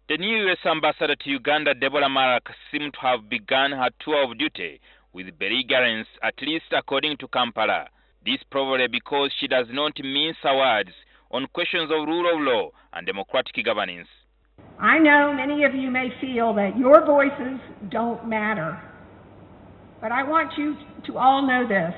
The new U.S. ambassador to Uganda, Deborah Malac, seemed to have begun her tour of duty with belligerence, at least according to Kampala. This probably because she does not mince her words on questions of rule of law and democratic governance. I know many of you may feel that your voices don't matter, but I want you to all know this.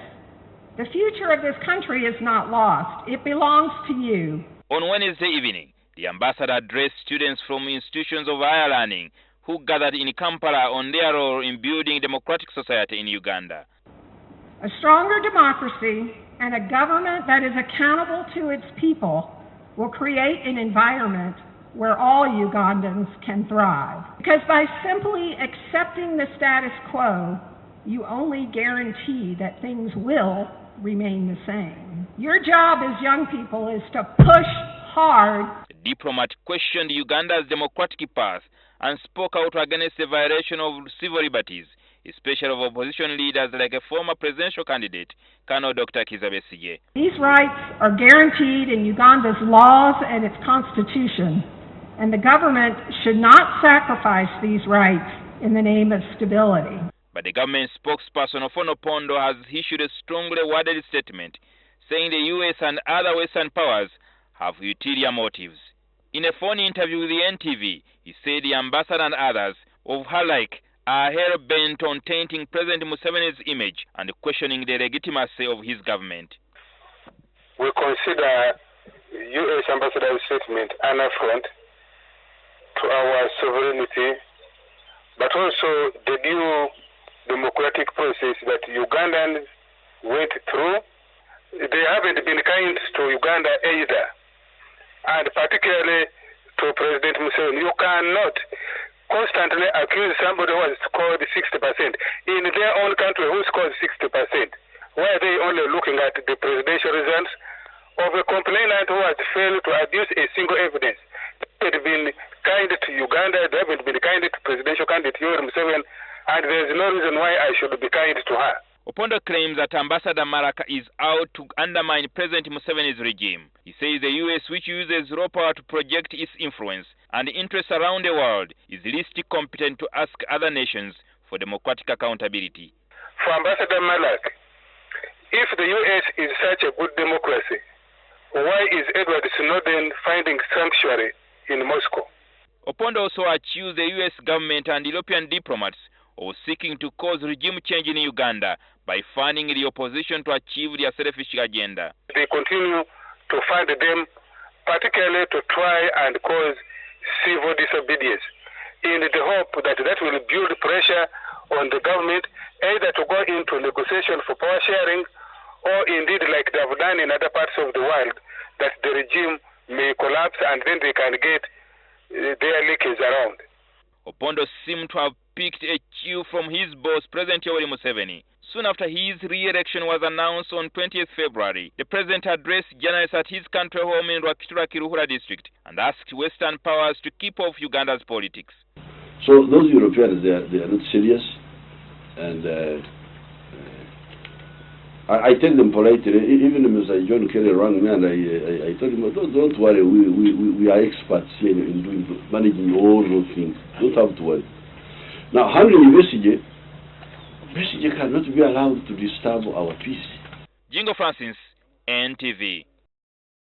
The future of this country is not lost. It belongs to you. On Wednesday evening, the ambassador addressed students from institutions of higher learning who gathered in Kampala on their role in building democratic society in Uganda. A stronger democracy and a government that is accountable to its people will create an environment where all Ugandans can thrive. Because by simply accepting the status quo, you only guarantee that things will remain the same. Your job as young people is to push hard. The diplomat questioned Uganda's democratic path and spoke out against the violation of civil liberties, especially of opposition leaders like a former presidential candidate, Colonel Dr. Kizza Besigye. These rights are guaranteed in Uganda's laws and its constitution, and the government should not sacrifice these rights in the name of stability. But the government spokesperson Ofwono Opondo has issued a strongly worded statement saying the U.S. and other Western powers have ulterior motives. In a phone interview with the NTV, he said the ambassador and others of her like are hell-bent on tainting President Museveni's image and questioning the legitimacy of his government. We consider U.S. ambassador's statement an affront to our sovereignty, but also the new democratic process that Ugandans went through. They haven't been kind to Uganda either, and particularly to President Museveni. You cannot constantly accuse somebody who has scored 60% in their own country who scored 60%. Why are they only looking at the presidential results of a complainant who has failed to adduce a single evidence? They haven't been kind to Uganda, they haven't been kind to presidential candidate Yoweri Museveni, and there's no reason why I should be kind to her. Opondo claims that Ambassador Malac is out to undermine President Museveni's regime. He says the U.S., which uses raw power to project its influence and interests around the world, is least competent to ask other nations for democratic accountability. For Ambassador Malac, if the U.S. is such a good democracy, why is Edward Snowden finding sanctuary in Moscow? Opondo also accused the U.S. government and European diplomats of seeking to cause regime change in Uganda by funding the opposition to achieve their selfish agenda. They continue to fund them, particularly to try and cause civil disobedience, in the hope that that will build pressure on the government, either to go into negotiation for power sharing, or indeed, like they have done in other parts of the world, that the regime may collapse and then they can get their leakage around. Opondo seemed to have picked a cue from his boss, President Yoweri Museveni. Soon after his re-election was announced on 20th February, the president addressed journalists at his country home in Rwakitura district and asked Western powers to keep off Uganda's politics. So those Europeans, they are not serious, and I take them politely. Even Mr. John Kerry rang me and I told him, don't worry, we are experts here in managing all those things. Don't have to worry. Now, handling Besigye cannot be allowed to disturb our peace. Jingo Francis, NTV.